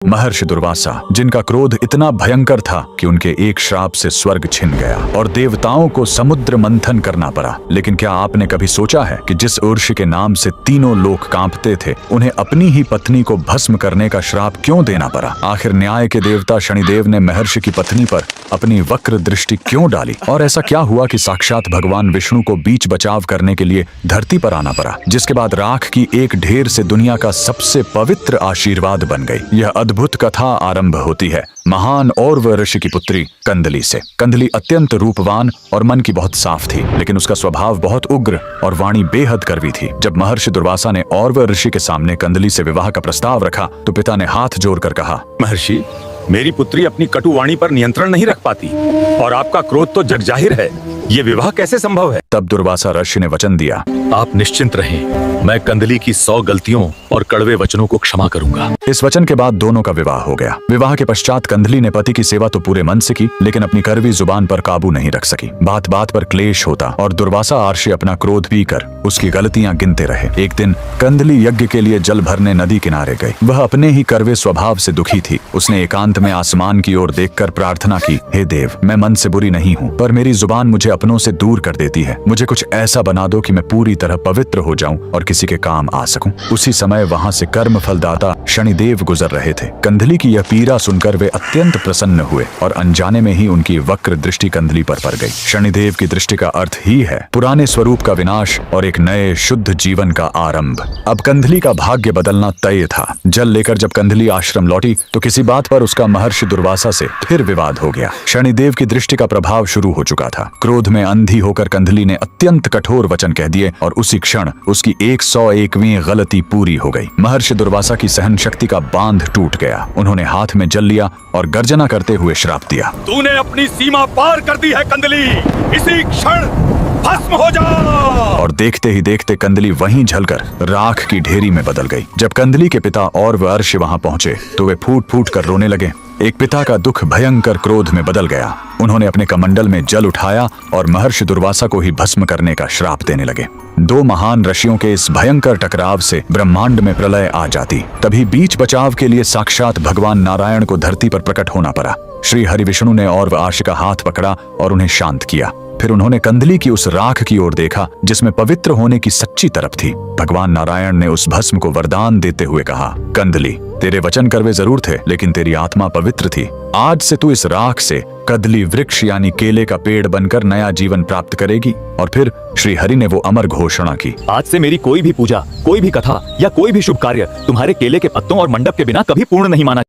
महर्षि दुर्वासा, जिनका क्रोध इतना भयंकर था कि उनके एक श्राप से स्वर्ग छिन गया और देवताओं को समुद्र मंथन करना पड़ा। लेकिन क्या आपने कभी सोचा है कि जिस ऊर्ष्य के नाम से तीनों लोक कांपते थे, उन्हें अपनी ही पत्नी को भस्म करने का श्राप क्यों देना पड़ा? आखिर न्याय के देवता शनिदेव ने महर्षि की पत्नी पर अपनी वक्र दृष्टि क्यों डाली? और ऐसा क्या हुआ कि साक्षात भगवान विष्णु को बीच बचाव करने के लिए धरती पर आना पड़ा, जिसके बाद राख की एक ढेर से दुनिया का सबसे पवित्र आशीर्वाद बन गई। यह अद्भुत कथा आरंभ होती है महान औरव ऋषि की पुत्री कंदली से। कंदली अत्यंत रूपवान और मन की बहुत साफ थी, लेकिन उसका स्वभाव बहुत उग्र और वाणी बेहद कड़वी थी। जब महर्षि दुर्वासा ने औरव ऋषि के सामने कंदली से विवाह का प्रस्ताव रखा तो पिता ने हाथ जोड़कर कहा, महर्षि, मेरी पुत्री अपनी कटु वाणी पर नियंत्रण नहीं रख पाती और आपका क्रोध तो जग जाहिर है। ये विवाह कैसे संभव है? तब दुर्वासा ऋषि ने वचन दिया, आप निश्चिंत रहें, मैं कंदली की 100 गलतियों और कड़वे वचनों को क्षमा करूंगा। इस वचन के बाद दोनों का विवाह हो गया। विवाह के पश्चात कंदली ने पति की सेवा तो पूरे मन से की, लेकिन अपनी कड़वी जुबान पर काबू नहीं रख सकी। बात बात पर क्लेश होता और दुर्वासा आर्षि अपना क्रोध पीकर उसकी गलतियां गिनते रहे। एक दिन कंदली यज्ञ के लिए जल भरने नदी किनारे गई। वह अपने ही कड़वे स्वभाव से दुखी थी। उसने एकांत में आसमान की ओर देखकर प्रार्थना की, हे देव, मैं मन से बुरी नहीं हूँ, पर मेरी जुबान मुझे अपनों से दूर कर देती है। मुझे कुछ ऐसा बना दो कि मैं पूरी तरह पवित्र हो जाऊं और किसी के काम आ सकूं। उसी समय वहां से कर्म फलदाता शनिदेव गुजर रहे थे। कंदली की यह पीड़ा सुनकर वे अत्यंत प्रसन्न हुए और अनजाने में ही उनकी वक्र दृष्टि कंदली पर पड़ गई। शनिदेव की दृष्टि का अर्थ ही है पुराने स्वरूप का विनाश और एक नए शुद्ध जीवन का आरंभ। अब कंदली का भाग्य बदलना तय था। जल लेकर जब कंदली आश्रम लौटी तो किसी बात पर उसका महर्षि दुर्वासा से फिर विवाद हो गया। शनिदेव की दृष्टि का प्रभाव शुरू हो चुका था। क्रोध में अंधी होकर कंदली ने अत्यंत कठोर वचन कह दिए और उसी क्षण उसकी 101वीं गलती पूरी हो गई। महर्षि दुर्वासा की सहन शक्ति का बांध टूट गया। उन्होंने हाथ में जल लिया और गर्जना करते हुए श्राप दिया, तूने अपनी सीमा पार कर दी है कंदली, इसी क्षण भस्म हो जा। और देखते ही देखते कंदली वहीं जलकर राख की ढेरी में बदल गई। जब कंदली के पिता और वर्ष वहां पहुंचे तो वे फूट फूट कर रोने लगे। एक पिता का दुख भयंकर क्रोध में बदल गया। उन्होंने अपने कमंडल में जल उठाया और महर्षि दुर्वासा को ही भस्म करने का श्राप देने लगे। दो महान ऋषियों के इस भयंकर टकराव से ब्रह्मांड में प्रलय आ जाती। तभी बीच बचाव के लिए साक्षात भगवान नारायण को धरती पर प्रकट होना पड़ा। श्री हरि विष्णु ने और आर्ष का हाथ पकड़ा और उन्हें शांत किया। फिर उन्होंने कंदली की उस राख की ओर देखा जिसमें पवित्र होने की सच्ची तरफ थी। भगवान नारायण ने उस भस्म को वरदान देते हुए कहा, कंदली, तेरे वचन कड़वे जरूर थे, लेकिन तेरी आत्मा पवित्र थी। आज से तू इस राख से कदली वृक्ष यानी केले का पेड़ बनकर नया जीवन प्राप्त करेगी। और फिर श्री हरि ने वो अमर घोषणा की, आज से मेरी कोई भी पूजा, कोई भी कथा या कोई भी शुभ कार्य तुम्हारे केले के पत्तों और मंडप के बिना कभी पूर्ण नहीं माना